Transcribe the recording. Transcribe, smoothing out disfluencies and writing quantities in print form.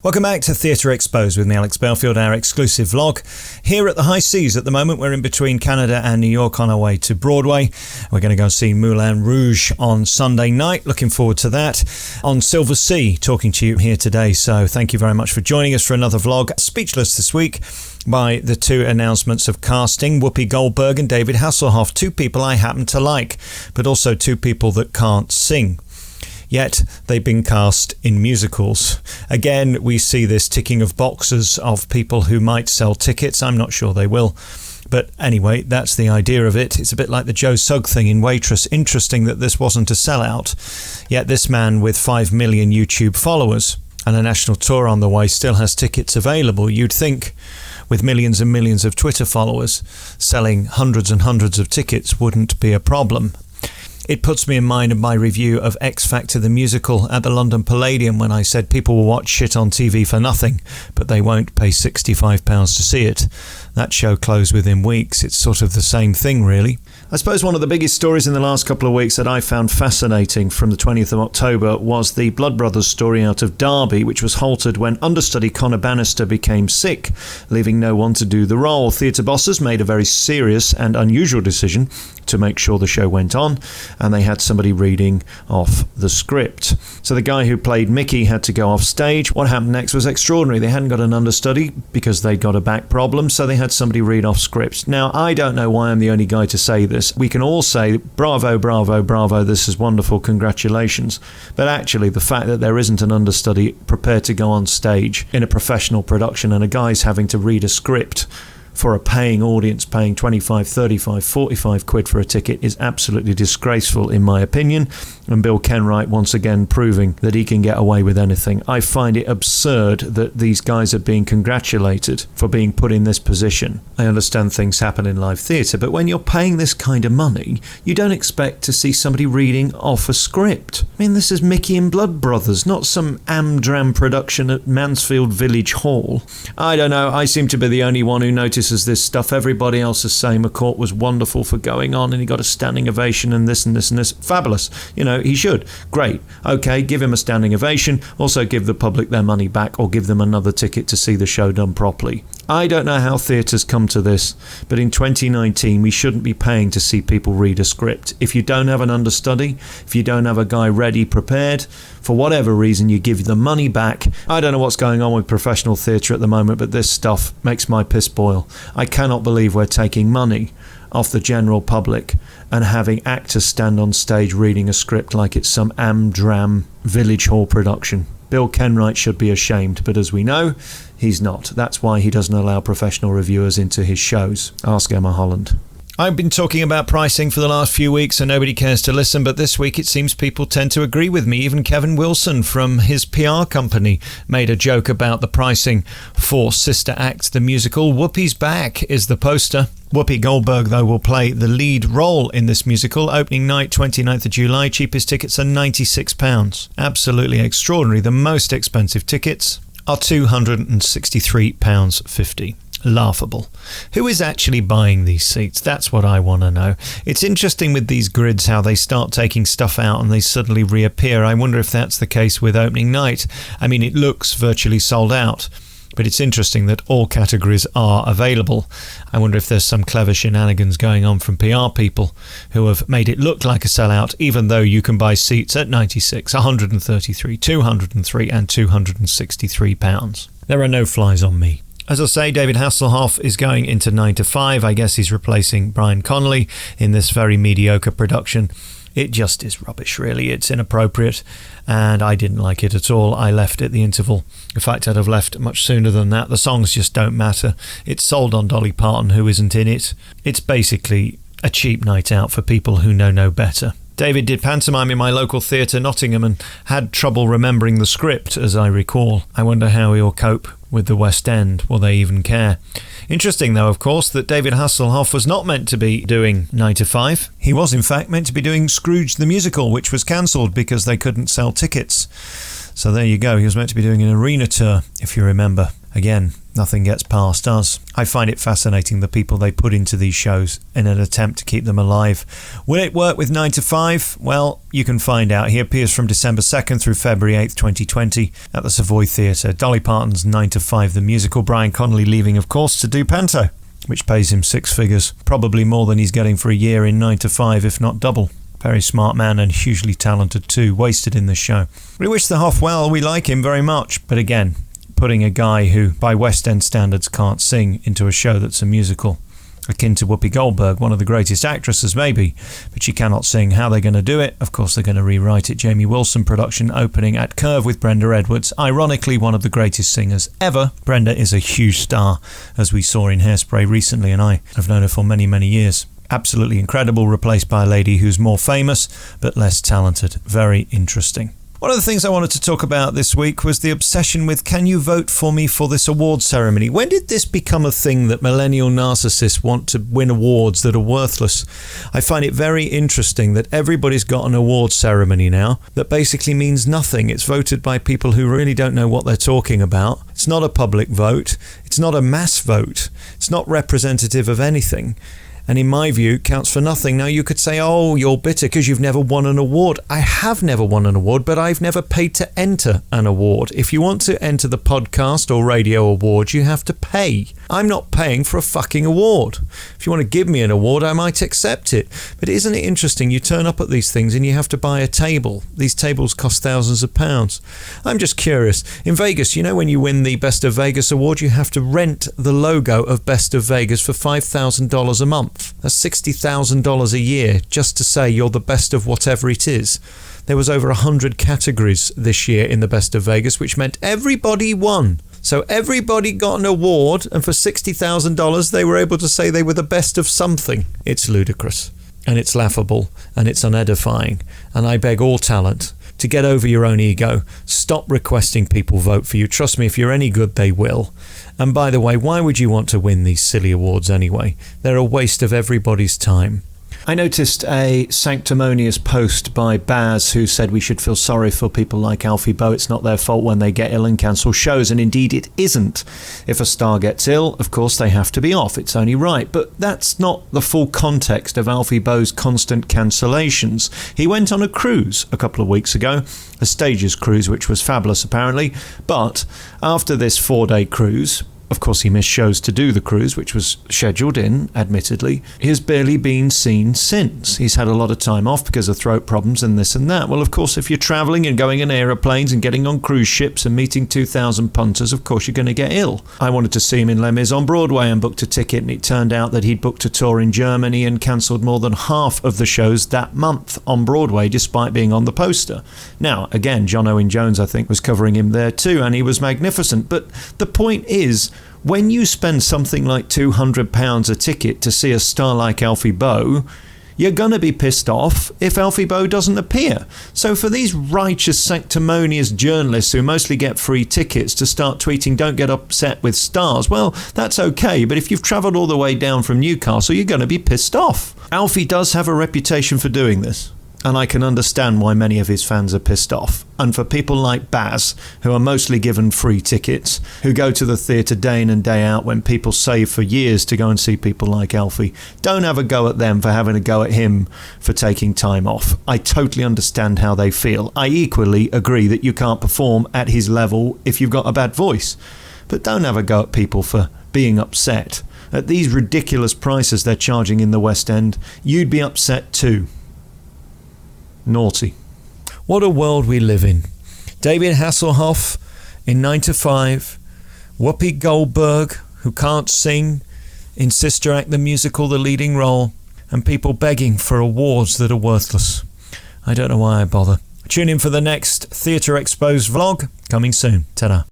Welcome back to Theatre Exposed with me, Alex Belfield, our exclusive vlog. Here at the high seas at the moment, we're in between Canada and New York on our way to Broadway. We're going to go and see Moulin Rouge on Sunday night. Looking forward to that. On Silver Sea, talking to you here today. So thank you very much for joining us for another vlog. Speechless this week by the two announcements of casting, Whoopi Goldberg and David Hasselhoff, two people I happen to like, but also two people that can't sing. Yet they've been cast in musicals. Again, we see this ticking of boxes of people who might sell tickets. I'm not sure they will. But anyway, that's the idea of it. It's a bit like the Joe Sugg thing in Waitress. Interesting that this wasn't a sellout. Yet this man with 5 million YouTube followers and a national tour on the way still has tickets available. You'd think with millions and millions of Twitter followers, selling hundreds and hundreds of tickets wouldn't be a problem. It puts me in mind of my review of X Factor the musical at the London Palladium when I said people will watch shit on TV for nothing, but they won't pay £65 to see it. That show closed within weeks. It's sort of the same thing, really. I suppose one of the biggest stories in the last couple of weeks that I found fascinating from the 20th of October was the Blood Brothers story out of Derby, which was halted when understudy Conor Bannister became sick, leaving no one to do the role. Theatre bosses made a very serious and unusual decision to make sure the show went on, and they had somebody reading off the script. So the guy who played Mickey had to go off stage. What happened next was extraordinary. They hadn't got an understudy because they'd got a back problem, so they had somebody read off script. Now, I don't know why I'm the only guy to say this. We can all say, bravo, bravo, bravo, this is wonderful, congratulations. But actually, the fact that there isn't an understudy prepared to go on stage in a professional production and a guy's having to read a script for a paying audience, paying 25, 35, 45 quid for a ticket is absolutely disgraceful in my opinion, and Bill Kenwright once again proving that he can get away with anything. I find it absurd that these guys are being congratulated for being put in this position. I understand things happen in live theatre, but when you're paying this kind of money, you don't expect to see somebody reading off a script. I mean, this is Mickey and Blood Brothers, not some Amdram production at Mansfield Village Hall. I don't know, I seem to be the only one who notices this stuff. Everybody else is saying McCourt was wonderful for going on and he got a standing ovation and this and this and this. Fabulous. You know, he should. Great. Okay, give him a standing ovation. Also give the public their money back or give them another ticket to see the show done properly. I don't know how theatre's come to this, but in 2019 we shouldn't be paying to see people read a script. If you don't have an understudy, if you don't have a guy ready, prepared, for whatever reason you give the money back. I don't know what's going on with professional theatre at the moment, but this stuff makes my piss boil. I cannot believe we're taking money off the general public and having actors stand on stage reading a script like it's some Amdram Village Hall production. Bill Kenwright should be ashamed, but as we know, he's not. That's why he doesn't allow professional reviewers into his shows. Ask Emma Holland. I've been talking about pricing for the last few weeks and nobody cares to listen, but this week it seems people tend to agree with me. Even Kevin Wilson from his PR company made a joke about the pricing for Sister Act the musical. Whoopi's Back is the poster. Whoopi Goldberg, though, will play the lead role in this musical. Opening night, 29th of July. Cheapest tickets are £96. Absolutely extraordinary. The most expensive tickets are £263.50. Laughable. Who is actually buying these seats? That's what I want to know. It's interesting with these grids how they start taking stuff out and they suddenly reappear. I wonder if that's the case with opening night. I mean, it looks virtually sold out, but it's interesting that all categories are available. I wonder if there's some clever shenanigans going on from PR people who have made it look like a sellout, even though you can buy seats at 96, 133, 203 and £263. There are no flies on me. As I say, David Hasselhoff is going into 9 to 5. I guess he's replacing Brian Connolly in this very mediocre production. It just is rubbish, really. It's inappropriate, and I didn't like it at all. I left at the interval. In fact, I'd have left much sooner than that. The songs just don't matter. It's sold on Dolly Parton, who isn't in it. It's basically a cheap night out for people who know no better. David did pantomime in my local theatre, Nottingham, and had trouble remembering the script, as I recall. I wonder how he'll cope with the West End. Will they even care? Interesting, though, of course, that David Hasselhoff was not meant to be doing 9 to 5. He was, in fact, meant to be doing Scrooge the Musical, which was cancelled because they couldn't sell tickets. So there you go. He was meant to be doing an arena tour, if you remember. again, nothing gets past us. I find it fascinating the people they put into these shows in an attempt to keep them alive. Will it work with 9 to 5? Well, you can find out. He appears from December 2nd through February 8th, 2020 at the Savoy Theatre. Dolly Parton's 9 to 5 the musical, Brian Connolly leaving, of course, to do Panto, which pays him 6 figures, probably more than he's getting for a year in 9 to 5, if not double. Very smart man and hugely talented too, wasted in this show. We wish the Hoff well, we like him very much, but again, putting a guy who, by West End standards, can't sing into a show that's a musical, akin to Whoopi Goldberg, one of the greatest actresses maybe, but she cannot sing. How are they going to do it? Of course they're going to rewrite it. Jamie Wilson production opening at Curve with Brenda Edwards, ironically one of the greatest singers ever. Brenda is a huge star, as we saw in Hairspray recently, and I have known her for many, many years. Absolutely incredible, replaced by a lady who's more famous but less talented. Very interesting. One of the things I wanted to talk about this week was the obsession with, can you vote for me for this award ceremony? When did this become a thing that millennial narcissists want to win awards that are worthless? I find it very interesting that everybody's got an award ceremony now that basically means nothing. It's voted by people who really don't know what they're talking about. It's not a public vote. It's not a mass vote. It's not representative of anything. And in my view, counts for nothing. Now, you could say, oh, you're bitter because you've never won an award. I have never won an award, but I've never paid to enter an award. If you want to enter the podcast or radio awards, you have to pay. I'm not paying for a fucking award. If you want to give me an award, I might accept it. But isn't it interesting? You turn up at these things and you have to buy a table. These tables cost thousands of pounds. I'm just curious. In Vegas, you know, when you win the Best of Vegas award, you have to rent the logo of Best of Vegas for $5,000 a month. That's $60,000 a year just to say you're the best of whatever it is. There was over 100 categories this year in the Best of Vegas, which meant everybody won. So everybody got an award, and for $60,000 they were able to say they were the best of something. It's ludicrous, and it's laughable, and it's unedifying. And I beg all talent to get over your own ego. Stop requesting people vote for you. Trust me, if you're any good, they will. And by the way, why would you want to win these silly awards anyway? They're a waste of everybody's time. I noticed a sanctimonious post by Baz who said we should feel sorry for people like Alfie Boe. It's not their fault when they get ill and cancel shows, and indeed it isn't. If a star gets ill, of course they have to be off. It's only right. But that's not the full context of Alfie Boe's constant cancellations. He went on a cruise a couple of weeks ago, a Stages cruise, which was fabulous apparently. But after this 4-day cruise, of course, he missed shows to do the cruise, which was scheduled in, admittedly. He has barely been seen since. He's had a lot of time off because of throat problems and this and that. Well, of course, if you're travelling and going in aeroplanes and getting on cruise ships and meeting 2,000 punters, of course you're going to get ill. I wanted to see him in Les Mis on Broadway and booked a ticket, and it turned out that he'd booked a tour in Germany and cancelled more than half of the shows that month on Broadway, despite being on the poster. Now, again, John Owen Jones, I think, was covering him there too, and he was magnificent. But the point is, when you spend something like £200 a ticket to see a star like Alfie Boe, you're going to be pissed off if Alfie Boe doesn't appear. So for these righteous, sanctimonious journalists who mostly get free tickets to start tweeting, don't get upset with stars, well, that's okay, but if you've travelled all the way down from Newcastle, you're going to be pissed off. Alfie does have a reputation for doing this, and I can understand why many of his fans are pissed off. And for people like Baz, who are mostly given free tickets, who go to the theatre day in and day out when people save for years to go and see people like Alfie, don't have a go at them for having a go at him for taking time off. I totally understand how they feel. I equally agree that you can't perform at his level if you've got a bad voice. But don't have a go at people for being upset. At these ridiculous prices they're charging in the West End, you'd be upset too. Naughty. What a world we live in. David Hasselhoff in 9 to 5, Whoopi Goldberg, who can't sing, in Sister Act the musical, the leading role, and people begging for awards that are worthless. I don't know why I bother. Tune in for the next Theatre Exposed vlog, coming soon. Ta-da.